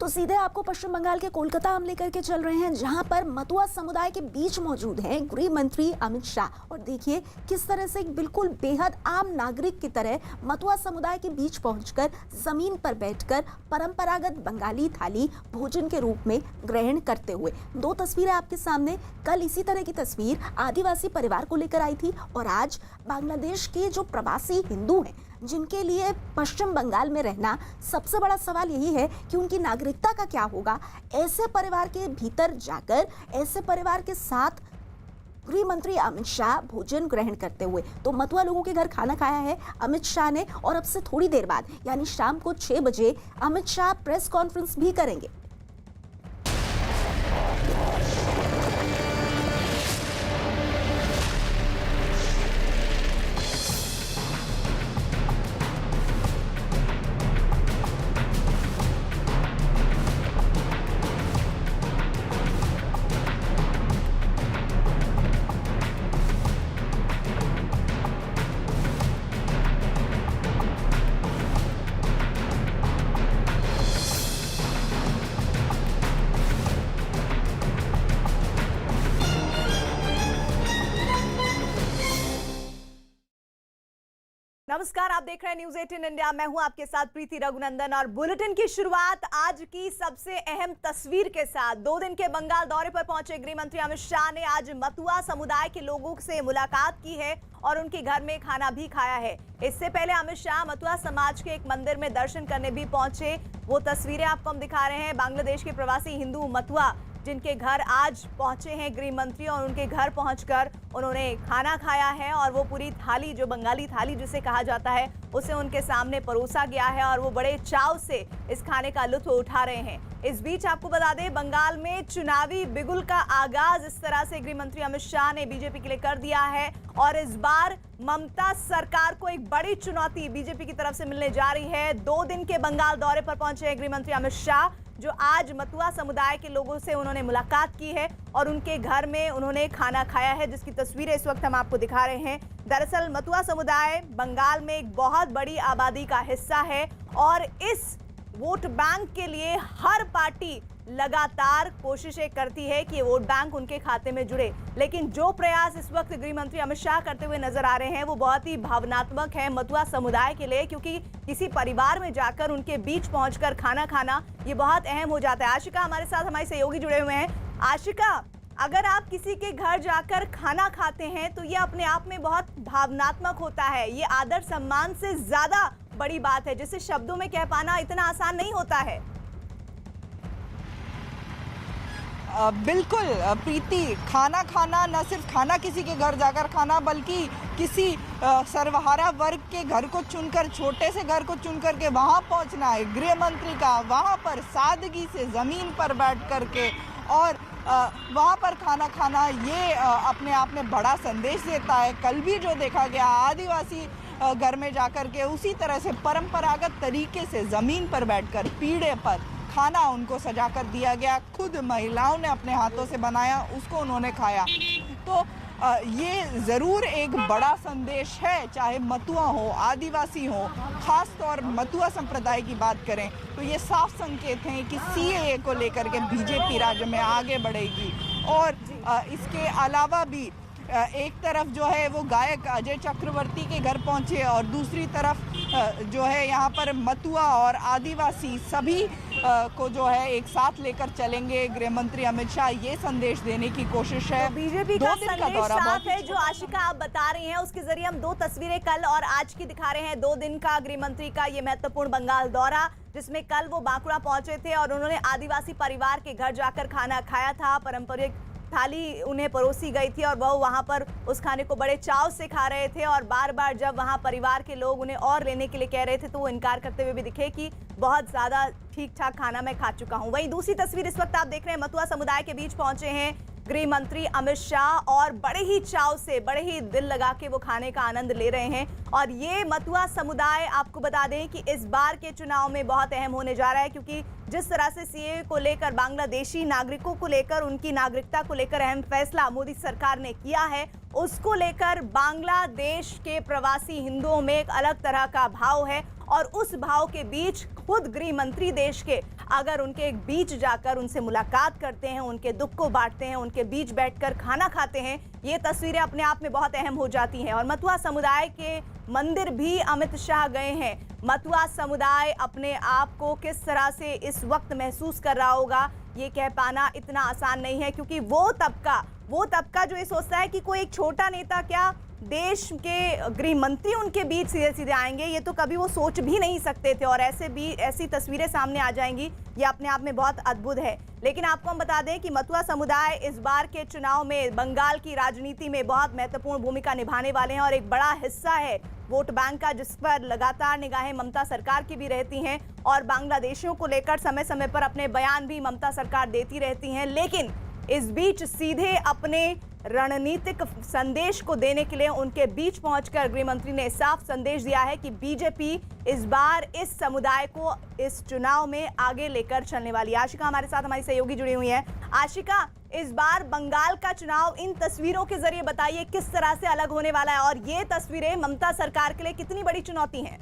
तो सीधे आपको पश्चिम बंगाल के कोलकाता हम लेकर के चल रहे हैं, जहां पर मतुआ समुदाय के बीच मौजूद हैं गृह मंत्री अमित शाह। और देखिए किस तरह से एक बिल्कुल बेहद आम नागरिक की तरह मतुआ समुदाय के बीच पहुंचकर जमीन पर बैठकर परंपरागत बंगाली थाली भोजन के रूप में ग्रहण करते हुए। दो तस्वीरें आपके सामने। कल इसी तरह की तस्वीर आदिवासी परिवार को लेकर आई थी और आज बांग्लादेश के जो प्रवासी हिंदू हैं, जिनके लिए पश्चिम बंगाल में रहना सबसे बड़ा सवाल यही है कि उनकी नागरिकता का क्या होगा। ऐसे परिवार के भीतर जाकर ऐसे परिवार के साथ गृह मंत्री अमित शाह भोजन ग्रहण करते हुए तो मतुआ लोगों के घर खाना खाया है अमित शाह ने। और अब से थोड़ी देर बाद यानी शाम को 6 बजे अमित शाह प्रेस कॉन्फ्रेंस भी करेंगे। नमस्कार, आप देख रहे हैं न्यूज 18 इंडिया। मैं हूं आपके साथ प्रीति रघुनंदन और बुलेटिन की शुरुआत आज की सबसे अहम तस्वीर के साथ। 2 दिन के बंगाल दौरे पर पहुंचे गृह मंत्री अमित शाह ने आज मतुआ समुदाय के लोगों से मुलाकात की है और उनके घर में खाना भी खाया है। इससे पहले अमित शाह मतुआ समाज के एक मंदिर में दर्शन करने भी पहुंचे। वो तस्वीरें आपको हम दिखा रहे हैं। बांग्लादेश के प्रवासी हिंदू मतुआ जिनके घर आज पहुंचे हैं गृह मंत्री, और उनके घर पहुंचकर उन्होंने खाना खाया है और वो पूरी थाली, जो बंगाली थाली जिसे कहा जाता है, उसे उनके सामने परोसा गया है और वो बड़े चाव से इस खाने का लुत्फ उठा रहे हैं। इस बीच आपको बता दें, बंगाल में चुनावी बिगुल का आगाज इस तरह से गृह मंत्री अमित शाह ने बीजेपी के लिए कर दिया है और इस बार ममता सरकार को एक बड़ी चुनौती बीजेपी की तरफ से मिलने जा रही है। 2 दिन के बंगाल दौरे पर पहुंचे गृह मंत्री अमित शाह, जो आज मतुआ समुदाय के लोगों से उन्होंने मुलाकात की है और उनके घर में उन्होंने खाना खाया है, जिसकी तस्वीरें इस वक्त हम आपको दिखा रहे हैं। दरअसल मतुआ समुदाय बंगाल में एक बहुत बड़ी आबादी का हिस्सा है और इस वोट बैंक के लिए हर पार्टी लगातार कोशिशें करती है कि वोट बैंक उनके खाते में जुड़े, लेकिन जो प्रयास इस वक्त गृह मंत्री अमित शाह करते हुए नजर आ रहे हैं वो बहुत ही भावनात्मक है मतुआ समुदाय के लिए, क्योंकि किसी परिवार में जाकर उनके बीच पहुंचकर खाना खाना ये बहुत अहम हो जाता है। आशिका हमारे साथ, हमारे सहयोगी जुड़े हुए हैं। आशिका, अगर आप किसी के घर जाकर खाना खाते हैं तो ये अपने आप में बहुत भावनात्मक होता है। ये आदर सम्मान से ज्यादा बड़ी बात है, जिसे शब्दों में कह पाना इतना आसान नहीं होता है। बिल्कुल प्रीति, खाना खाना, न सिर्फ खाना किसी के घर जाकर खाना, बल्कि किसी सर्वहारा वर्ग के घर को चुनकर, छोटे से घर को चुनकर के वहाँ पहुँचना है गृह मंत्री का, वहाँ पर सादगी से ज़मीन पर बैठ कर के और वहाँ पर खाना खाना, ये अपने आप में बड़ा संदेश देता है। कल भी जो देखा गया आदिवासी घर में जाकर के उसी तरह से परंपरागत तरीके से ज़मीन पर बैठकर पीढ़े पर खाना उनको सजा कर दिया गया। खुद महिलाओं ने अपने हाथों से बनाया, उसको उन्होंने खाया। तो ये ज़रूर एक बड़ा संदेश है, चाहे मतुआ हो, आदिवासी हो, ख़ास तौर मतुआ संप्रदाय की बात करें तो ये साफ संकेत हैं कि सीएए को लेकर के बीजेपी राज्य में आगे बढ़ेगी। और इसके अलावा भी एक तरफ जो है वो गायक अजय चक्रवर्ती के घर पहुंचे और दूसरी तरफ जो है यहाँ पर मतुआ और आदिवासी सभी को जो है एक साथ लेकर चलेंगे गृह मंत्री अमित शाह, ये संदेश देने की कोशिश है। तो बीजेपी का संदेश साफ है, जो आशिका आप बता रही हैं उसके जरिए हम 2 तस्वीरें कल और आज की दिखा रहे हैं। 2 दिन का गृह मंत्री का ये महत्वपूर्ण बंगाल दौरा, जिसमें कल वो बांकुड़ा पहुंचे थे और उन्होंने आदिवासी परिवार के घर जाकर खाना खाया था। पारंपरिक थाली उन्हें परोसी गई थी और वह वहां पर उस खाने को बड़े चाव से खा रहे थे और बार बार जब वहां परिवार के लोग उन्हें और लेने के लिए कह रहे थे तो वो इनकार करते हुए भी दिखे कि बहुत ज्यादा ठीक ठाक खाना मैं खा चुका हूं। वहीं दूसरी तस्वीर इस वक्त आप देख रहे हैं, मतुआ समुदाय के बीच पहुंचे हैं गृह मंत्री अमित शाह और बड़े ही चाव से, बड़े ही दिल लगा के वो खाने का आनंद ले रहे हैं और ये मथुआ समुदाय आपको बता दें कि इस बार के चुनाव में बहुत अहम होने जा रहा है, क्योंकि जिस तरह से सीएए को लेकर, बांग्लादेशी नागरिकों को लेकर, उनकी नागरिकता को लेकर अहम फैसला मोदी सरकार ने किया है, उसको लेकर बांग्लादेश के प्रवासी हिंदुओं में एक अलग तरह का भाव है। और उस भाव के बीच खुद गृह मंत्री देश के अगर उनके बीच जाकर उनसे मुलाकात करते हैं, उनके दुख को बांटते हैं, उनके बीच बैठकर खाना खाते हैं, ये तस्वीरें अपने आप में बहुत अहम हो जाती हैं। और मथुआ समुदाय के मंदिर भी अमित शाह गए हैं। मथुआ समुदाय अपने आप को किस तरह से इस वक्त महसूस कर रहा होगा, ये कह पाना इतना आसान नहीं है, क्योंकि वो तबका जो ये सोचता है कि कोई एक छोटा नेता क्या देश के गृह मंत्री उनके बीच सीधे सीधे आएंगे, ये तो कभी वो सोच भी नहीं सकते थे। और ऐसी तस्वीरें सामने आ जाएंगी, ये अपने आप में बहुत अद्भुत है। लेकिन आपको हम बता दें कि मथुआ समुदाय इस बार के चुनाव में बंगाल की राजनीति में बहुत महत्वपूर्ण भूमिका निभाने वाले हैं और एक बड़ा हिस्सा है वोट बैंक का, जिस पर लगातार निगाहें ममता सरकार की भी रहती हैं और बांग्लादेशियों को लेकर समय समय पर अपने बयान भी ममता सरकार देती रहती हैं। लेकिन इस बीच सीधे अपने रणनीतिक संदेश को देने के लिए उनके बीच पहुंचकर गृह मंत्री ने साफ संदेश दिया है कि बीजेपी इस बार इस समुदाय को इस चुनाव में आगे लेकर चलने वाली है। आशिका हमारे साथ, हमारी सहयोगी जुड़ी हुई है। आशिका, इस बार बंगाल का चुनाव इन तस्वीरों के जरिए बताइए किस तरह से अलग होने वाला है और ये तस्वीरें ममता सरकार के लिए कितनी बड़ी चुनौती हैं?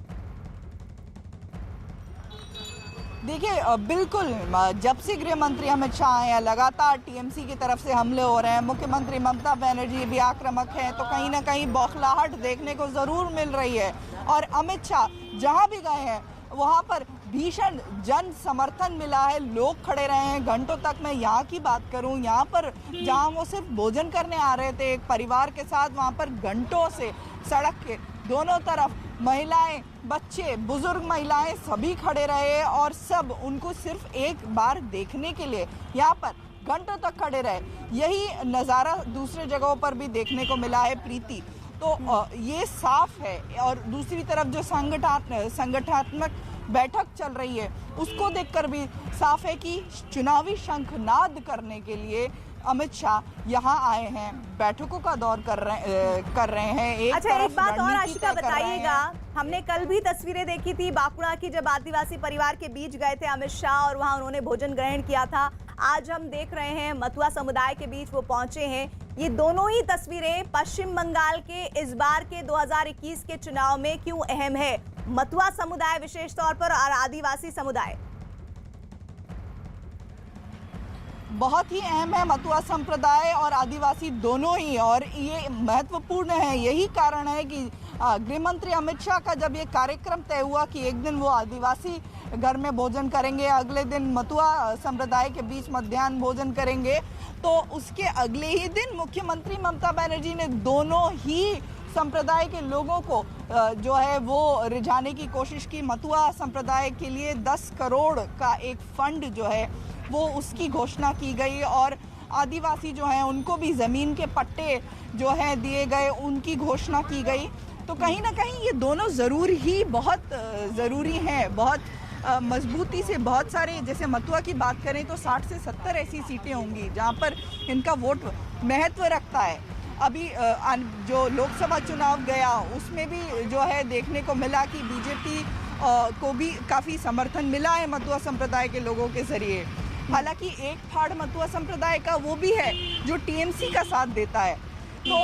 देखिए, बिल्कुल जब से गृह मंत्री अमित शाह आए, लगातार टीएमसी की तरफ से हमले हो रहे हैं। मुख्यमंत्री ममता बनर्जी भी आक्रामक हैं, तो कहीं ना कहीं बौखलाहट देखने को ज़रूर मिल रही है। और अमित शाह जहां भी गए हैं वहां पर भीषण जन समर्थन मिला है, लोग खड़े रहे हैं घंटों तक। मैं यहाँ की बात करूँ, यहाँ पर जहाँ वो सिर्फ भोजन करने आ रहे थे एक परिवार के साथ, वहाँ पर घंटों से सड़क के दोनों तरफ महिलाएं, बच्चे, बुजुर्ग महिलाएं सभी खड़े रहे और सब उनको सिर्फ एक बार देखने के लिए यहाँ पर घंटों तक खड़े रहे। यही नज़ारा दूसरे जगहों पर भी देखने को मिला है प्रीति। तो ये साफ है। और दूसरी तरफ जो संगठनात्मक बैठक चल रही है उसको देखकर भी साफ है कि चुनावी शंखनाद करने के लिए अमित शाह यहाँ आए हैं, बैठकों का दौर कर रहे हैं। अच्छा, एक बात और आशिका बताइएगा, हमने कल भी तस्वीरें देखी थी बांकुड़ा की, जब आदिवासी परिवार के बीच गए थे अमित शाह और वहां उन्होंने भोजन ग्रहण किया था। आज हम देख रहे हैं मथुआ समुदाय के बीच वो पहुंचे हैं। ये दोनों ही तस्वीरें पश्चिम बंगाल के इस बार के 2021 के चुनाव में क्यों अहम है? मथुआ समुदाय विशेष तौर पर और आदिवासी समुदाय बहुत ही अहम है। मथुआ संप्रदाय और आदिवासी दोनों ही, और ये महत्वपूर्ण है। यही कारण है कि गृह मंत्री अमित शाह का जब ये कार्यक्रम तय हुआ कि एक दिन वो आदिवासी घर में भोजन करेंगे, अगले दिन मथुआ संप्रदाय के बीच मध्याह्न भोजन करेंगे, तो उसके अगले ही दिन मुख्यमंत्री ममता बनर्जी ने दोनों ही संप्रदाय के लोगों को जो है वो रिझाने की कोशिश की। मथुआ संप्रदाय के लिए 10 करोड़ का एक फंड जो है वो उसकी घोषणा की गई और आदिवासी जो हैं उनको भी ज़मीन के पट्टे जो हैं दिए गए, उनकी घोषणा की गई। तो कहीं ना कहीं ये दोनों बहुत ज़रूरी हैं। बहुत मजबूती से बहुत सारे, जैसे मथुआ की बात करें तो 60 से 70 ऐसी सीटें होंगी जहाँ पर इनका वोट महत्व रखता है। अभी जो लोकसभा चुनाव गया उसमें भी जो है देखने को मिला कि बीजेपी को भी काफ़ी समर्थन मिला है मथुआ संप्रदाय के लोगों के ज़रिए। हालांकि एक फाड़ मथुआ संप्रदाय का वो भी है जो टीएमसी का साथ देता है। तो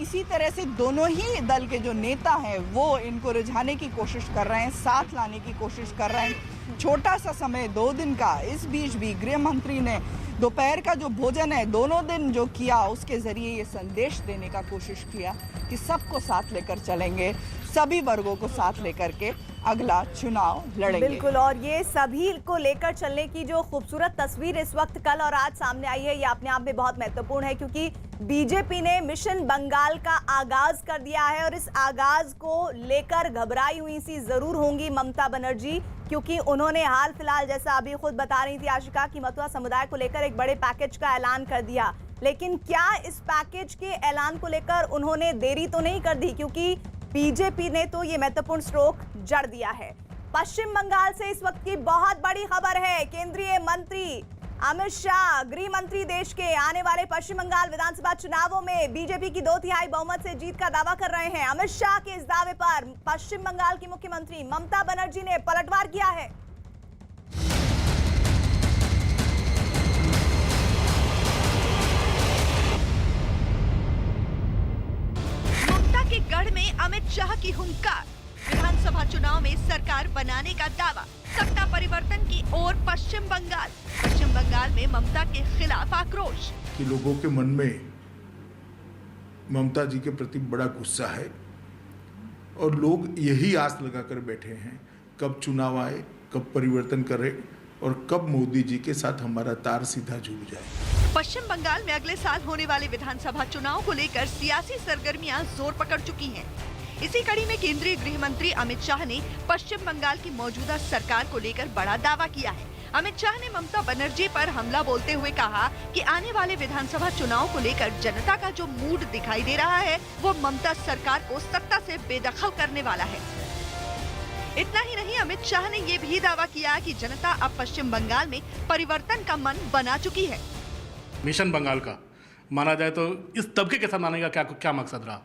इसी तरह से दोनों ही दल के जो नेता हैं वो इनको रिझाने की कोशिश कर रहे हैं, साथ लाने की कोशिश कर रहे हैं। छोटा सा समय 2 दिन का, इस बीच भी गृह मंत्री ने दोपहर का जो भोजन है दोनों दिन जो किया, उसके ज़रिए ये संदेश देने का कोशिश किया कि सबको साथ लेकर चलेंगे, सभी वर्गों को साथ लेकर के अगला चुनाव लड़ेंगे। बिल्कुल, और ये सभी को लेकर चलने की जो खूबसूरत तस्वीर इस वक्त कल और आज सामने आई है, ये अपने आप में बहुत महत्वपूर्ण है, क्योंकि बीजेपी ने मिशन बंगाल का आगाज कर दिया है और इस आगाज को लेकर घबराई हुई सी जरूर होंगी ममता बनर्जी, क्योंकि उन्होंने हाल फिलहाल, जैसा अभी खुद बता रही थी आशिका, कि मथुआ समुदाय को लेकर एक बड़े पैकेज का ऐलान कर दिया। लेकिन क्या इस पैकेज के ऐलान को लेकर उन्होंने देरी तो नहीं कर दी, क्योंकि बीजेपी ने तो ये महत्वपूर्ण स्ट्रोक जड़ दिया है। पश्चिम बंगाल से इस वक्त की बहुत बड़ी खबर है। केंद्रीय मंत्री अमित शाह गृह मंत्री देश के आने वाले पश्चिम बंगाल विधानसभा चुनावों में बीजेपी की 2/3 बहुमत से जीत का दावा कर रहे हैं। अमित शाह के इस दावे पर पश्चिम बंगाल की मुख्यमंत्री ममता बनर्जी ने पलटवार किया है। ममता के गढ़ में अमित शाह की हुंकार, विधानसभा चुनाव में सरकार बनाने का दावा, सत्ता परिवर्तन की ओर पश्चिम बंगाल में ममता के खिलाफ आक्रोश। कि लोगों के मन में ममता जी के प्रति बड़ा गुस्सा है और लोग यही आस लगाकर बैठे हैं कब चुनाव आए, कब परिवर्तन करे और कब मोदी जी के साथ हमारा तार सीधा जुड़ जाए। पश्चिम बंगाल में अगले साल होने वाले विधानसभा चुनाव को लेकर सियासी सरगर्मियां जोर पकड़ चुकी हैं। इसी कड़ी में केंद्रीय गृह मंत्री अमित शाह ने पश्चिम बंगाल की मौजूदा सरकार को लेकर बड़ा दावा किया है। अमित शाह ने ममता बनर्जी पर हमला बोलते हुए कहा कि आने वाले विधानसभा चुनाव को लेकर जनता का जो मूड दिखाई दे रहा है वो ममता सरकार को सत्ता से बेदखल करने वाला है। इतना ही नहीं, अमित शाह ने ये भी दावा किया कि जनता अब पश्चिम बंगाल में परिवर्तन का मन बना चुकी है। मिशन बंगाल का माना जाए तो इस तबके के साथ आने का क्या मकसद रहा?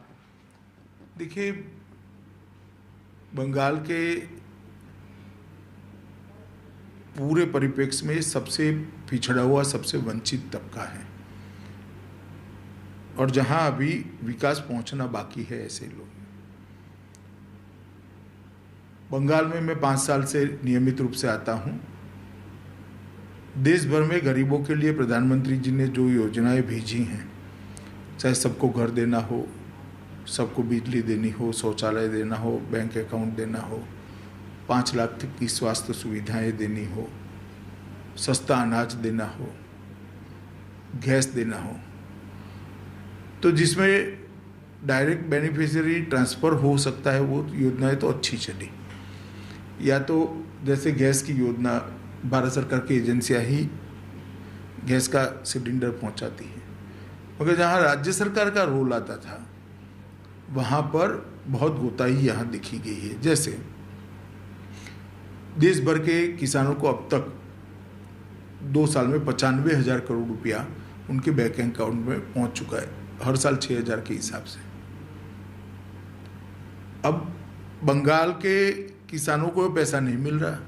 देखिए, बंगाल के पूरे परिप्रेक्ष्य में सबसे पिछड़ा हुआ, सबसे वंचित तबका है और जहां अभी विकास पहुंचना बाकी है ऐसे लोग। बंगाल में मैं 5 साल से नियमित रूप से आता हूं। देश भर में गरीबों के लिए प्रधानमंत्री जी ने जो योजनाएं भेजी हैं, चाहे सबको घर देना हो, सबको बिजली देनी हो, शौचालय देना हो, बैंक अकाउंट देना हो, 5 लाख तक की स्वास्थ्य सुविधाएं देनी हो, सस्ता अनाज देना हो, गैस देना हो, तो जिसमें डायरेक्ट बेनिफिशियरी ट्रांसफ़र हो सकता है वो योजनाएं तो अच्छी चली। या तो जैसे गैस की योजना, भारत सरकार की एजेंसियां ही गैस का सिलेंडर पहुंचाती है, मगर जहां राज्य सरकार का रोल आता था वहाँ पर बहुत गोताई यहाँ दिखी गई है। जैसे देश भर के किसानों को अब तक 2 साल में 95,000 करोड़ रुपया उनके बैंक अकाउंट में पहुँच चुका है, हर साल 6,000 के हिसाब से। अब बंगाल के किसानों को पैसा नहीं मिल रहा।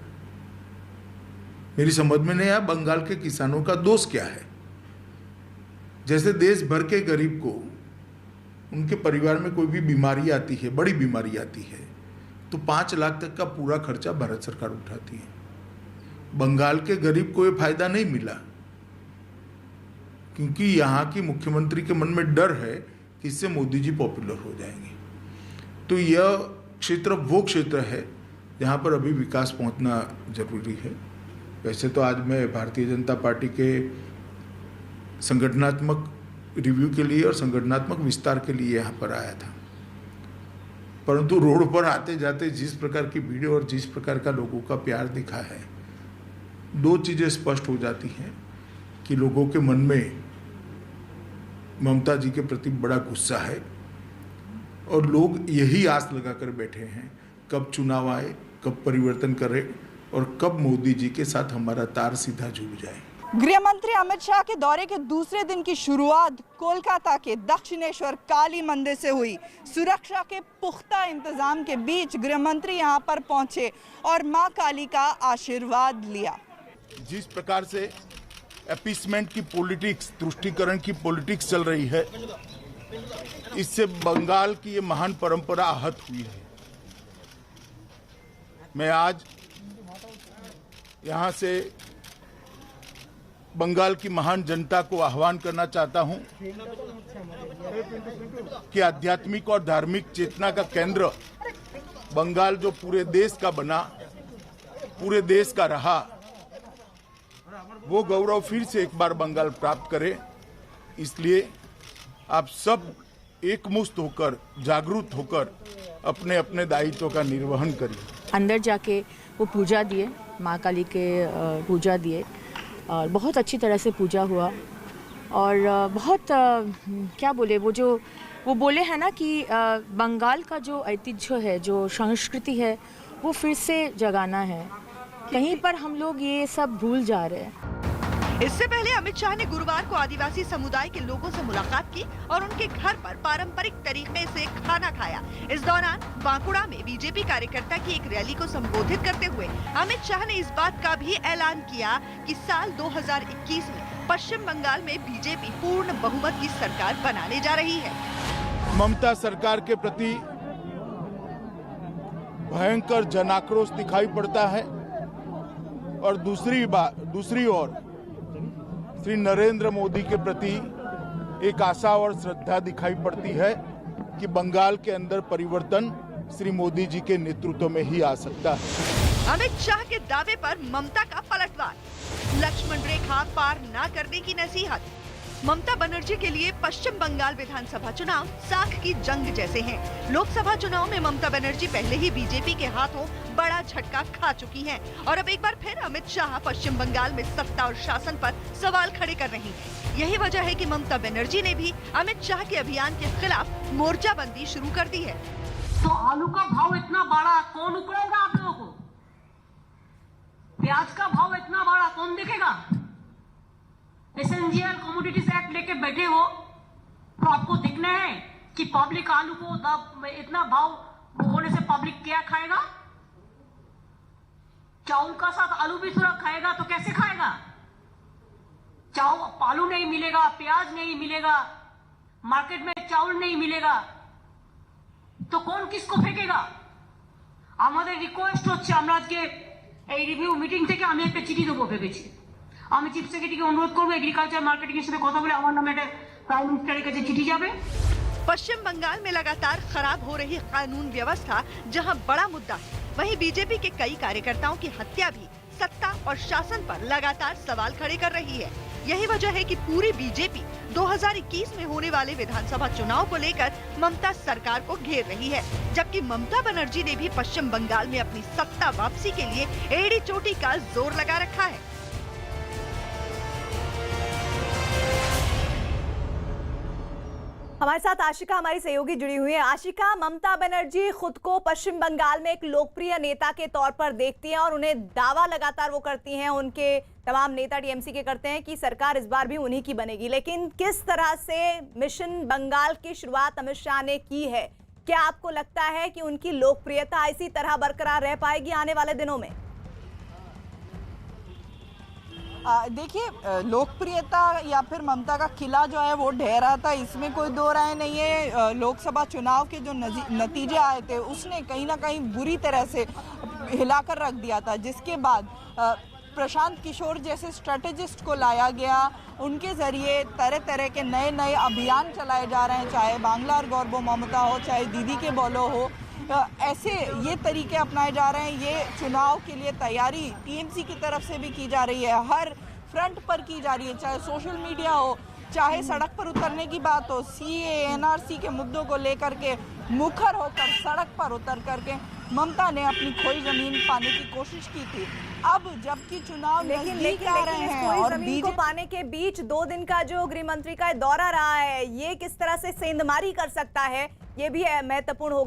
मेरी समझ में नहीं आया बंगाल के किसानों का दोष क्या है। जैसे देश भर के गरीब को उनके परिवार में कोई भी बीमारी आती है, बड़ी बीमारी आती है, तो 5 लाख तक का पूरा खर्चा भारत सरकार उठाती है। बंगाल के गरीब को ये फायदा नहीं मिला क्योंकि यहाँ की मुख्यमंत्री के मन में डर है कि इससे मोदी जी पॉपुलर हो जाएंगे। तो यह क्षेत्र वो क्षेत्र है जहाँ पर अभी विकास पहुँचना जरूरी है। वैसे तो आज मैं भारतीय जनता पार्टी के संगठनात्मक रिव्यू के लिए और संगठनात्मक विस्तार के लिए यहाँ पर आया था, परंतु रोड पर आते जाते जिस प्रकार की भीड़ और जिस प्रकार का लोगों का प्यार दिखा है, 2 चीज़ें स्पष्ट हो जाती हैं कि लोगों के मन में ममता जी के प्रति बड़ा गुस्सा है और लोग यही आस लगाकर बैठे हैं कब चुनाव आए, कब परिवर्तन करे और कब मोदी जी के साथ हमारा तार सीधा जुड़ जाए। गृह मंत्री अमित शाह के दौरे के दूसरे दिन की शुरुआत कोलकाता के दक्षिणेश्वर काली मंदिर से हुई। सुरक्षा के पुख्ता इंतजाम के बीच गृह मंत्री यहां पर पहुंचे और मां काली का आशीर्वाद लिया। जिस प्रकार से अपीसमेंट की पॉलिटिक्स, तुष्टीकरण की पॉलिटिक्स चल रही है, इससे बंगाल की ये महान परंपरा आहत हुई है। मैं आज यहाँ से बंगाल की महान जनता को आह्वान करना चाहता हूं कि आध्यात्मिक और धार्मिक चेतना का केंद्र बंगाल जो पूरे देश का बना, पूरे देश का रहा, वो गौरव फिर से एक बार बंगाल प्राप्त करे। इसलिए आप सब एकमुश्त होकर, जागरूक होकर अपने अपने दायित्व का निर्वहन करिए। अंदर जाके वो पूजा दिए, माँ काली के पूजा दिए और बहुत अच्छी तरह से पूजा हुआ और बहुत क्या बोले, वो बोले हैं ना कि बंगाल का जो ऐतिह्य है, जो संस्कृति है, वो फिर से जगाना है। कहीं पर हम लोग ये सब भूल जा रहे हैं। इससे पहले अमित शाह ने गुरुवार को आदिवासी समुदाय के लोगों से मुलाकात की और उनके घर पर पारंपरिक तरीके से खाना खाया। इस दौरान बांकुड़ा में बीजेपी कार्यकर्ता की एक रैली को संबोधित करते हुए अमित शाह ने इस बात का भी ऐलान किया कि साल 2021 में पश्चिम बंगाल में बीजेपी पूर्ण बहुमत की सरकार बनाने जा रही है। ममता सरकार के प्रति भयंकर जनाक्रोश दिखाई पड़ता है और दूसरी ओर श्री नरेंद्र मोदी के प्रति एक आशा और श्रद्धा दिखाई पड़ती है कि बंगाल के अंदर परिवर्तन श्री मोदी जी के नेतृत्व में ही आ सकता है। अमित शाह के दावे पर ममता का पलटवार, लक्ष्मण रेखा पार न करने की नसीहत। ममता बनर्जी के लिए पश्चिम बंगाल विधानसभा चुनाव साख की जंग जैसे हैं। लोकसभा चुनाव में ममता बनर्जी पहले ही बीजेपी के हाथों बड़ा झटका खा चुकी हैं और अब एक बार फिर अमित शाह पश्चिम बंगाल में सत्ता और शासन पर सवाल खड़े कर रही हैं। यही वजह है कि ममता बनर्जी ने भी अमित शाह के अभियान के खिलाफ मोर्चाबंदी शुरू कर दी है। तो आलू का भाव इतना बड़ा कौन उकड़ेगा आप लोगों को? प्याज का भाव इतना बड़ा कौन देखेगा? एसेंशियल कमोडिटीज एक्ट लेके बैठे हो तो आपको दिखना है कि पब्लिक आलू को इतना भाव होने से पब्लिक क्या खाएगा? चावल का साथ आलू भी थोड़ा खाएगा तो कैसे खाएगा? चावल आलू नहीं मिलेगा, प्याज नहीं मिलेगा, मार्केट में चावल नहीं मिलेगा तो कौन किसको फेंकेगा? আমাদের রিকোয়েস্ট হচ্ছে আমরা আজকে এই রিভিউ মিটিং থেকে আমি একটা চিঠি দেবো ভেবেছি। আমি চিফ সেক্রেটারিকে অনুরোধ করবো এগ্রিকালচার মার্কেটিং এর সাথে কথা বলে আমার নামে একটা প্রাইম মিনিস্টারের কাছে চিঠি যাবে। पश्चिम बंगाल में लगातार खराब हो रही कानून व्यवस्था जहां बड़ा मुद्दा है, वहीं बीजेपी के कई कार्यकर्ताओं की हत्या भी सत्ता और शासन पर लगातार सवाल खड़े कर रही है। यही वजह है कि पूरी बीजेपी 2021 में होने वाले विधानसभा चुनाव को लेकर ममता सरकार को घेर रही है, जबकि ममता बनर्जी ने भी पश्चिम बंगाल में अपनी सत्ता वापसी के लिए एड़ी चोटी का जोर लगा रखा है। हमारे साथ आशिका हमारी सहयोगी जुड़ी हुई है। आशिका, ममता बनर्जी खुद को पश्चिम बंगाल में एक लोकप्रिय नेता के तौर पर देखती हैं और उन्हें दावा लगातार वो करती हैं, उनके तमाम नेता टीएमसी के करते हैं कि सरकार इस बार भी उन्हीं की बनेगी। लेकिन किस तरह से मिशन बंगाल की शुरुआत अमित शाह ने की है, क्या आपको लगता है कि उनकी लोकप्रियता इसी तरह बरकरार रह पाएगी आने वाले दिनों में? देखिए, लोकप्रियता या फिर ममता का किला जो है वो ढहरा था, इसमें कोई दो राय नहीं है। लोकसभा चुनाव के जो नतीजे आए थे उसने कहीं ना कहीं बुरी तरह से हिलाकर रख दिया था, जिसके बाद प्रशांत किशोर जैसे स्ट्रेटेजिस्ट को लाया गया। उनके ज़रिए तरह तरह के नए नए अभियान चलाए जा रहे हैं, चाहे बांग्ला गौरबो ममता हो, चाहे दीदी के बोलो हो। ऐसे ये तरीके अपनाए जा रहे हैं। ये चुनाव के लिए तैयारी टीएमसी की तरफ से भी की जा रही है, हर फ्रंट पर की जा रही है, चाहे सोशल मीडिया हो, चाहे सड़क पर उतरने की बात हो। सीए एनआरसी के मुद्दों को लेकर के मुखर होकर सड़क पर उतर करके ममता ने अपनी खोई जमीन पाने की कोशिश की थी। अब जबकि चुनाव नजदीक आ रहे हैं और जमीन को पाने के बीच 2 दिन का जो गृह मंत्री का दौरा रहा है, ये किस तरह से सेंधमारी कर सकता है, ये भी महत्वपूर्ण होगा।